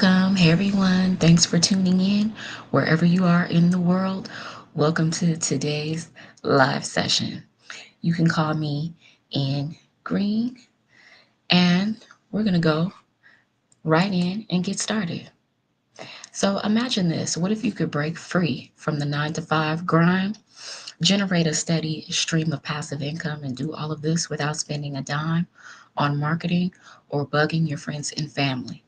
Welcome. Hey, everyone. Thanks for tuning in wherever you are in the world. Welcome to today's live session. You can call me Ann Green, and we're going to go right in and get started. So, imagine this. What if you could break free from the 9 to 5 grind, generate a steady stream of passive income, and do all of this without spending a dime on marketing or bugging your friends and family?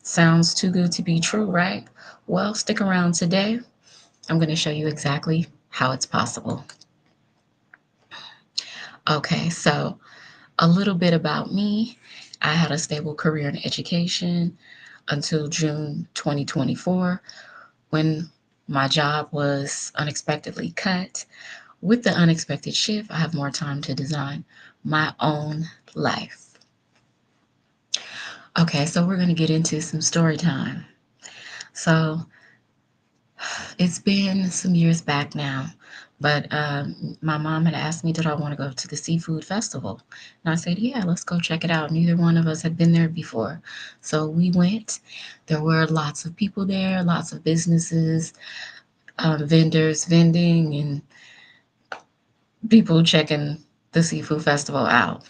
Sounds too good to be true, right? Well, stick around today. I'm going to show you exactly how it's possible. Okay, so a little bit about me. I had a stable career in education until June 2024 when my job was unexpectedly cut. With the unexpected shift, I have more time to design my own life. Okay, so we're going to get into some story time. So, it's been some years back now, but my mom had asked me, did I want to go to the seafood festival? And I said, yeah, let's go check it out. Neither one of us had been there before. So we went. There were lots of people there, lots of businesses, vendors vending, and people checking the seafood festival out.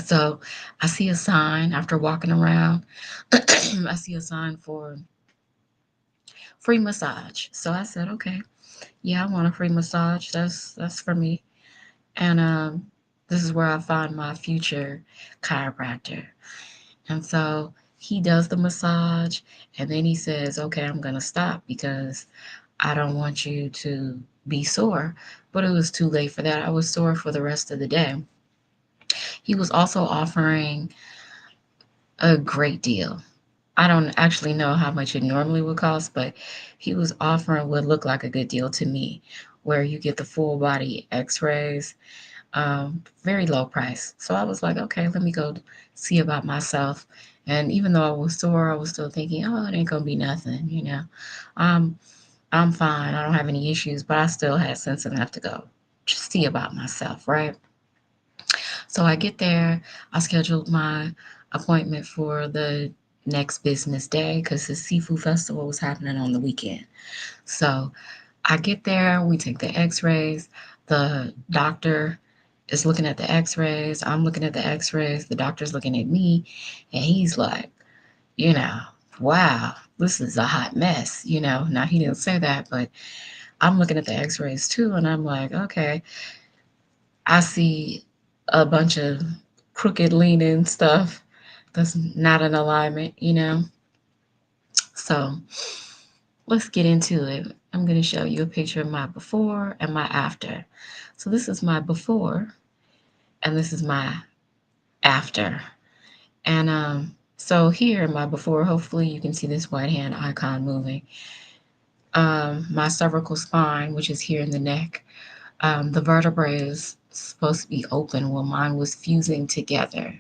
So I see a sign after walking around. I see a sign for free massage. So I said, okay, yeah, I want a free massage. That's for me. And this is where I find my future chiropractor. And so he does the massage, and then he says, "Okay, I'm gonna stop because I don't want you to be sore." But it was too late for that. I was sore for the rest of the day. He was also offering a great deal. I don't actually know how much it normally would cost, but he was offering what looked like a good deal to me, where you get the full body x-rays, very low price. So I was like, okay, let me go see about myself. And even though I was sore, I was still thinking, oh, it ain't gonna be nothing, you know. Um, I'm fine. I don't have any issues, but I still had sense enough to go just see about myself, right? So I get there. I scheduled my appointment for the next business day because the seafood festival was happening on the weekend. So I get there, we take the x-rays. The doctor is looking at the x-rays. I'm looking at the x-rays. The doctor's looking at me, and he's like, you know, wow, this is a hot mess. Now he didn't say that, but I'm looking at the x-rays too, and I'm like, okay, I see a bunch of crooked leaning stuff that's not in alignment. So let's get into it. I'm going to show you a picture of my before and my after. So this is my before, and this is my after. And so here in my before, hopefully you can see this white hand icon moving. My cervical spine, which is here in the neck, the vertebrae is supposed to be open. Well, mine was fusing together.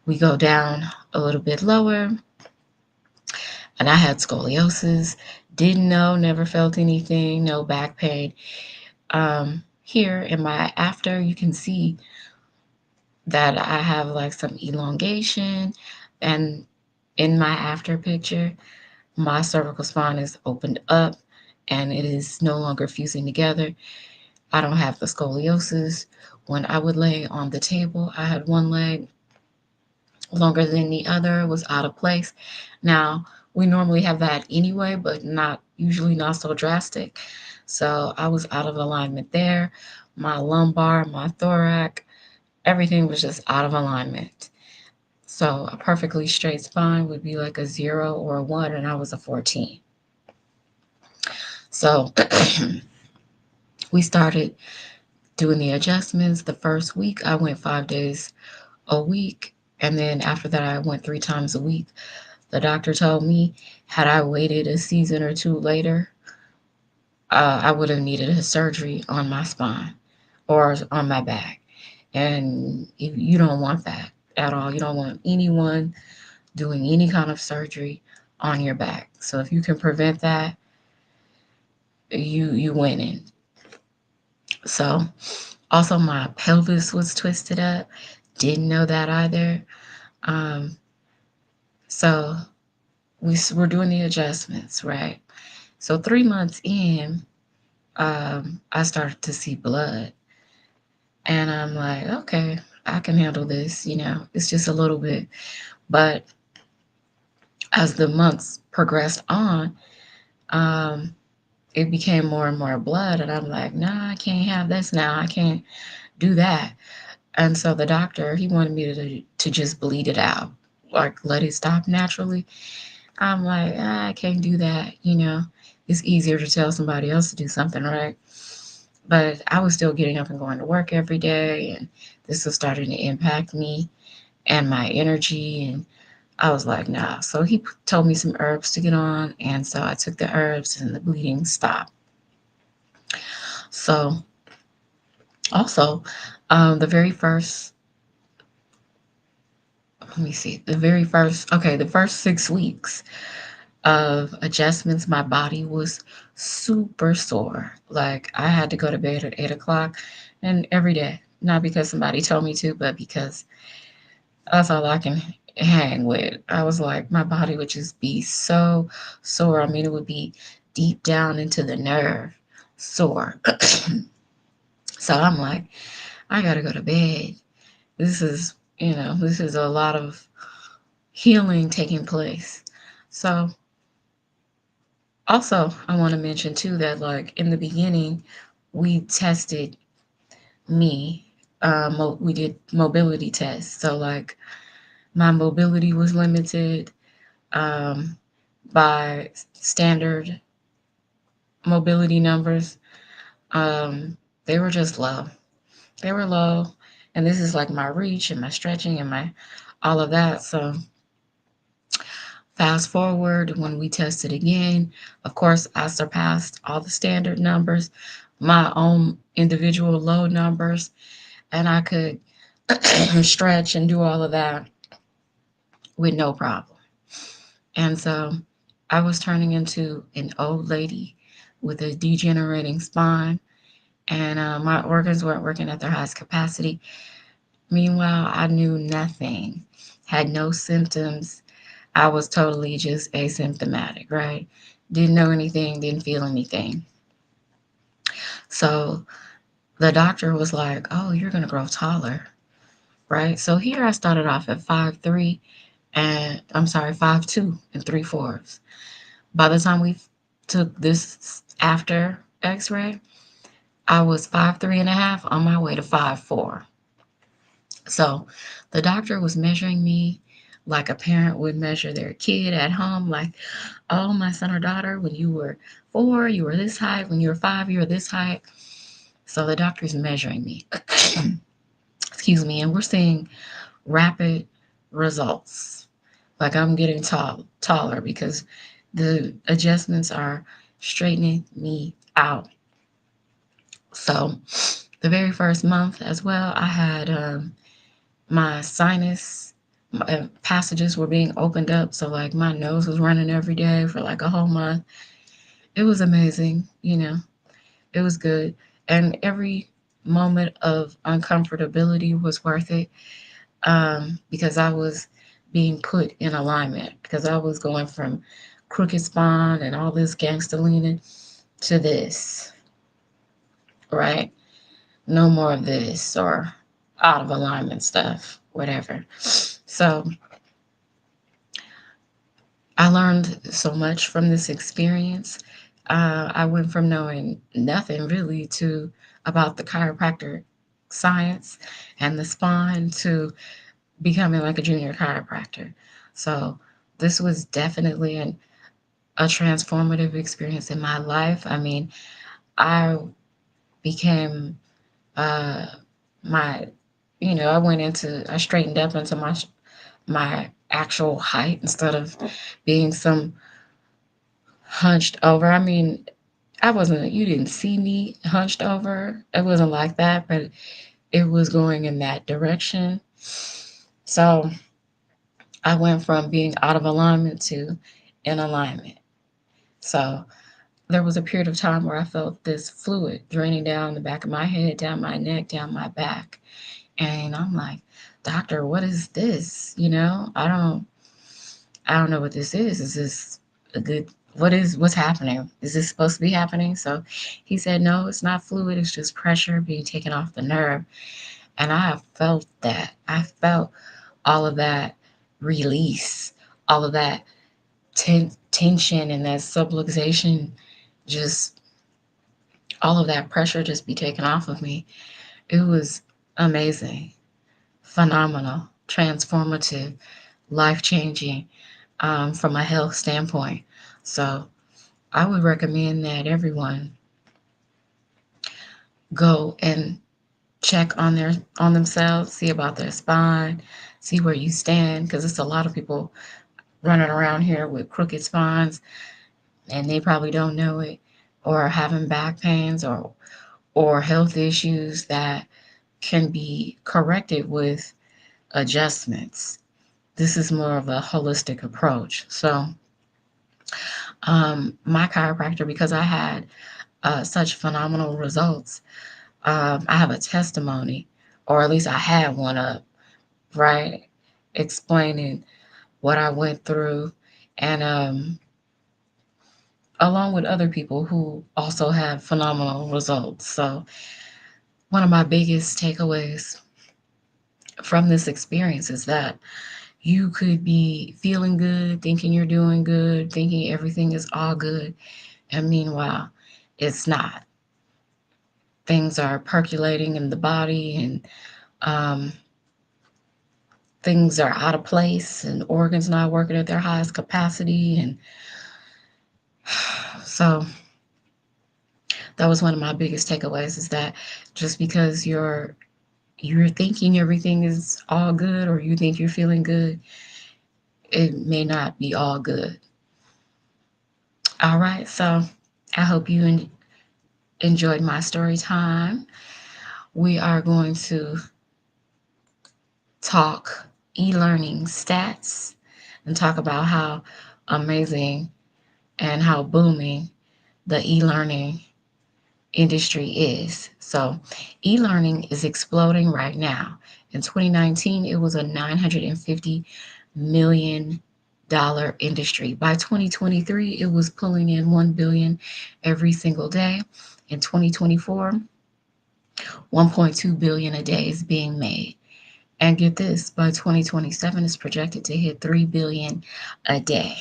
We go down a little bit lower, and I had scoliosis. Didn't know, never felt anything, no back pain. Here in my after, you can see that I have like some elongation, and in my after picture, my cervical spine is opened up and it is no longer fusing together. I don't have the scoliosis. When I would lay on the table, I had one leg longer than the other, was out of place. Now, we normally have that anyway, but not usually not so drastic. So I was out of alignment there. My lumbar, my thorax, everything was just out of alignment. So a perfectly straight spine would be like a 0 or a 1, and I was a 14. So we started doing the adjustments. The first week, I went 5 days a week. And then after that, I went 3 times a week. The doctor told me, had I waited a season or two later, I would have needed a surgery on my spine or on my back. And if you don't want that at all, you don't want anyone doing any kind of surgery on your back. So if you can prevent that, you winning. So also my pelvis was twisted up. Didn't know that either. Um, So we're doing the adjustments, right? So 3 months in, I started to see blood, and I'm like, okay, I can handle this. It's just a little bit. But as the months progressed on, um, it became more and more blood, and I'm like, nah, I can't have this now. I can't do that. And so the doctor, he wanted me to just bleed it out, like let it stop naturally. I'm like, I can't do that. It's easier to tell somebody else to do something, right? But I was still getting up and going to work every day, and this was starting to impact me and my energy. And I was like, nah. So he told me some herbs to get on, and so I took the herbs, and the bleeding stopped. So also, the very first, let me see, the first 6 weeks of adjustments, my body was super sore. Like I had to go to bed at 8 o'clock and every day. Not because somebody told me to, but because that's all I can hang with. I was like, my body would just be so sore. I mean, it would be deep down into the nerve sore. So I'm like, I gotta go to bed. This is a lot of healing taking place. So also, I want to mention too that like in the beginning, we tested me. We did mobility tests. So like my mobility was limited um, by standard mobility numbers. Um, they were just low. They were low, and this is like my reach and my stretching and my all of that. So fast forward when we tested again, of course, I surpassed all the standard numbers, my own individual low numbers, and I could stretch and do all of that with no problem. And so I was turning into an old lady with a degenerating spine, and my organs weren't working at their highest capacity. Meanwhile, I knew nothing, had no symptoms. I was totally just asymptomatic, right? Didn't know anything, didn't feel anything. So the doctor was like, oh, you're going to grow taller, right? So here I started off at 5'3", and I'm sorry, 5'2" and 3/4. By the time we took this after x-ray, I was 5'3" and a half on my way to 5'4". So the doctor was measuring me like a parent would measure their kid at home, like, oh, my son or daughter, when you were 4, you were this height. When you were 5, you were this height. So the doctor's measuring me. Excuse me. And we're seeing rapid results. Like I'm getting taller because the adjustments are straightening me out. So the very first month as well, I had my sinus passages were being opened up. So like my nose was running every day for like a whole month. It was amazing. It was good. And every moment of uncomfortability was worth it because I was being put in alignment because I was going from crooked spine and all this gangster leaning to this, right? No more of this or out of alignment stuff, whatever. So I learned so much from this experience. I went from knowing nothing really to about the chiropractor science and the spine to becoming like a junior chiropractor. So this was definitely a transformative experience in my life. I mean, I became uh, my, I straightened up into my actual height instead of being some hunched over. I mean, you didn't see me hunched over. It wasn't like that, but it was going in that direction. So I went from being out of alignment to in alignment. So there was a period of time where I felt this fluid draining down the back of my head, down my neck, down my back. And I'm like, doctor, what is this? I I don't know what this is. Is this a good, what's happening? Is this supposed to be happening? So he said, no, it's not fluid. It's just pressure being taken off the nerve. And I have felt that. I felt all of that release, all of that tension and that subluxation, just all of that pressure just be taken off of me. It was amazing, phenomenal, transformative, life changing, from a health standpoint. So I would recommend that everyone go and check on themselves, see about their spine, see where you stand, because it's a lot of people running around here with crooked spines and they probably don't know it, or having back pains or health issues that can be corrected with adjustments. This is more of a holistic approach. So, my chiropractor, because I had such phenomenal results, I have a testimony, or at least I had one up, right? Explaining what I went through, and along with other people who also have phenomenal results. So, one of my biggest takeaways from this experience is that you could be feeling good, thinking you're doing good, thinking everything is all good, and meanwhile, it's not. Things are percolating in the body, and um, things are out of place, and organs not working at their highest capacity. And so that was one of my biggest takeaways, is that just because you're thinking everything is all good, or you think you're feeling good, it may not be all good. All right, so I hope you enjoyed my story time. We are going to talk e-learning stats and talk about how amazing and how booming the e-learning industry is. So, e-learning is exploding right now. In 2019, it was a $950 million industry. By 2023, it was pulling in 1 billion every single day. In 2024, 1.2 billion a day is being made. And get this, by 2027 is projected to hit 3 billion a day.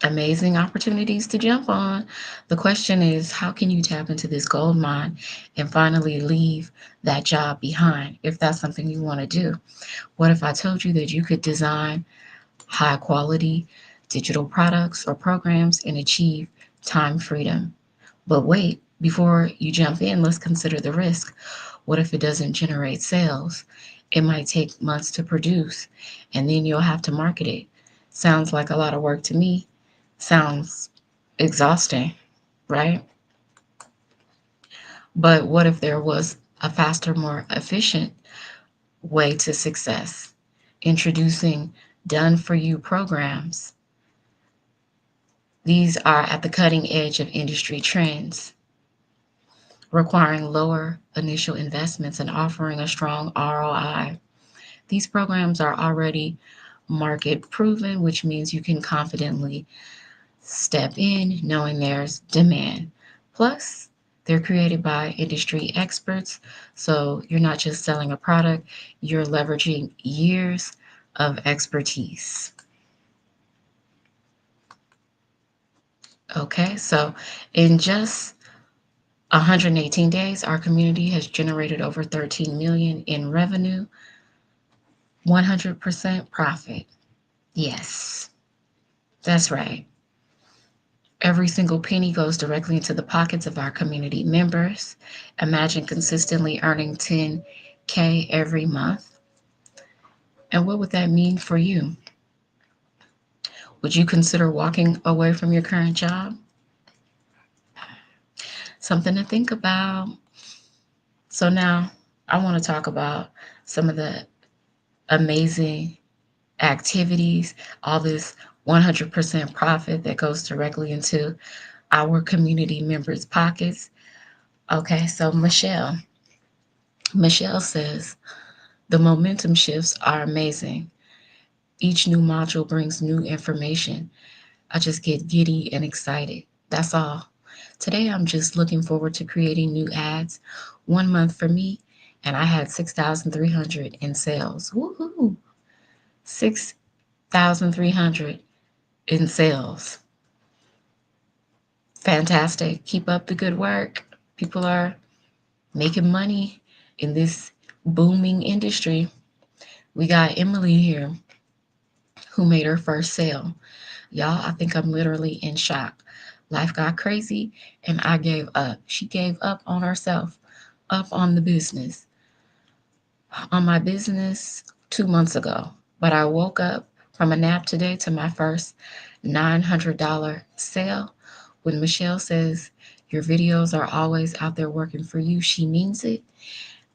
Amazing opportunities to jump on. The question is, how can you tap into this gold mine and finally leave that job behind if that's something you want to do? What if I told you that you could design high quality digital products or programs and achieve time freedom? But wait, before you jump in, let's consider the risk. What if it doesn't generate sales? It might take months to produce, and then you'll have to market it. Sounds like a lot of work to me. Sounds exhausting, right? But what if there was a faster, more efficient way to success? Introducing done for you programs. These are at the cutting edge of industry trends, requiring lower initial investments and offering a strong ROI. These programs are already market proven, which means you can confidently step in knowing there's demand. Plus, they're created by industry experts, so you're not just selling a product, you're leveraging years of expertise. Okay, so in just 118 days, our community has generated over 13 million in revenue, 100% profit. Yes, that's right. Every single penny goes directly into the pockets of our community members. Imagine consistently earning 10K every month. And what would that mean for you? Would you consider walking away from your current job? Something to think about. So now I want to talk about some of the amazing activities, all this 100% profit that goes directly into our community members' pockets. Okay, so Michelle says the momentum shifts are amazing. Each new module brings new information. I just get giddy and excited. That's all. Today, I'm just looking forward to creating new ads. 1 month for me, and I had 6,300 in sales. Woohoo! 6,300 in sales. Fantastic. Keep up the good work. People are making money in this booming industry. We got Emily here who made her first sale. Y'all, I think I'm literally in shock. Life got crazy and I gave up. She gave up on herself, up on the business, on my business 2 months ago. But I woke up from a nap today to my first $900 sale. When Michelle says your videos are always out there working for you, she means it.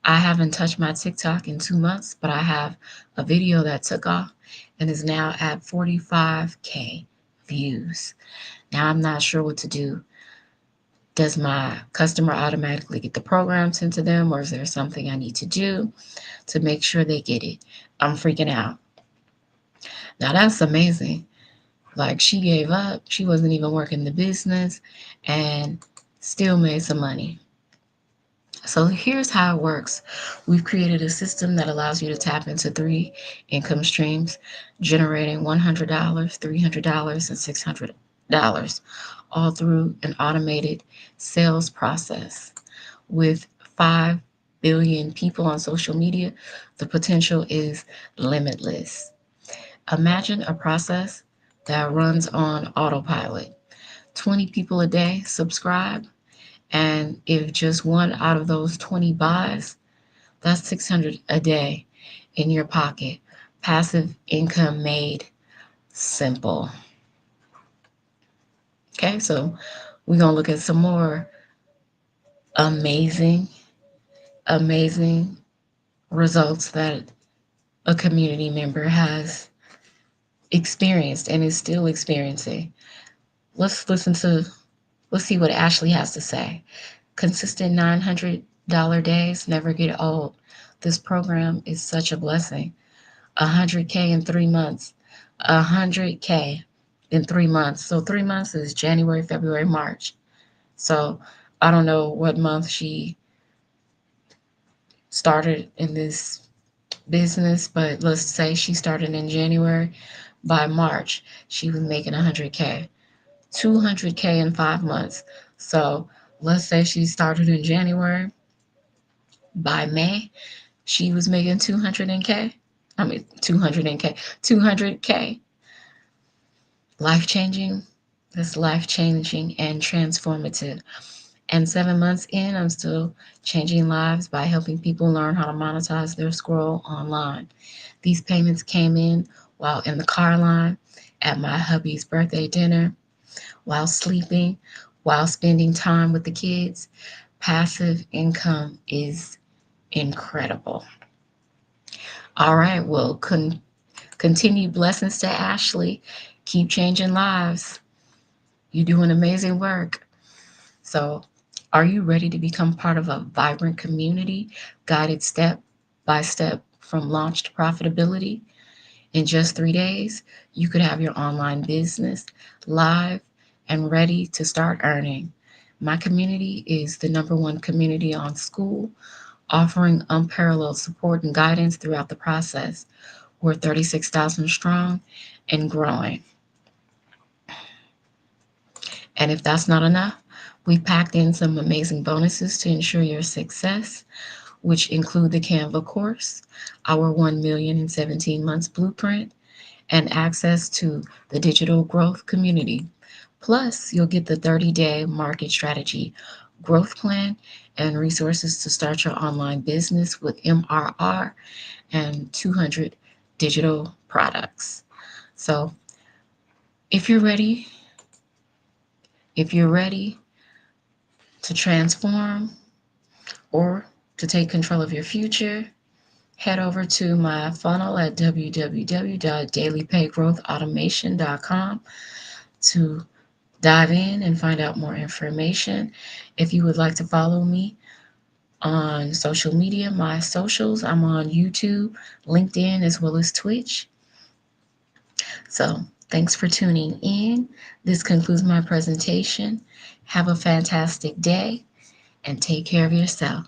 I haven't touched my TikTok in 2 months, but I have a video that took off and is now at 45K views. Now I'm not sure what to do. Does my customer automatically get the program sent to them, or is there something I need to do to make sure they get it? I'm freaking out. Now that's amazing. Like she gave up, she wasn't even working the business and still made some money. So here's how it works. We've created a system that allows you to tap into three income streams, generating $100, $300, and $600, all through an automated sales process. With 5 billion people on social media, the potential is limitless. Imagine a process that runs on autopilot. 20 people a day subscribe, and if just one out of those 20 buys, that's 600 a day in your pocket. Passive income made simple. Okay, so we're going to look at some more amazing, amazing results that a community member has experienced and is still experiencing. Let's listen to, let's see what Ashley has to say. Consistent $900 days never get old. This program is such a blessing. 100K in 3 months. 100K in 3 months. So 3 months is January, February, March. So I don't know what month she started in this business, but let's say she started in January. By March, she was making 100K. 200K in 5 months. So let's say she started in January. By May, she was making 200K. I mean, 200K. 200K. Life changing. That's life changing and transformative. And 7 months in, I'm still changing lives by helping people learn how to monetize their scroll online. These payments came in while in the car line, at my hubby's birthday dinner, while sleeping, while spending time with the kids. Passive income is incredible. All right, well, continue blessings to Ashley. Keep changing lives. You're doing amazing work. So, are you ready to become part of a vibrant community guided step by step from launch to profitability? In just 3 days, you could have your online business live and ready to start earning. My community is the number one community on school, offering unparalleled support and guidance throughout the process. We're 36,000 strong and growing. And if that's not enough, we packed in some amazing bonuses to ensure your success, which include the Canva course, our 1 million in 17 months blueprint, and access to the digital growth community. Plus, you'll get the 30-day market strategy growth plan and resources to start your online business with MRR and 200 digital products. So, if you're ready, if you're ready to transform or to take control of your future, head over to my funnel at www.dailypaygrowthautomation.com to dive in and find out more information. If you would like to follow me on social media, my socials, I'm on YouTube, LinkedIn, as well as Twitch. So thanks for tuning in. This concludes my presentation. Have a fantastic day and take care of yourself.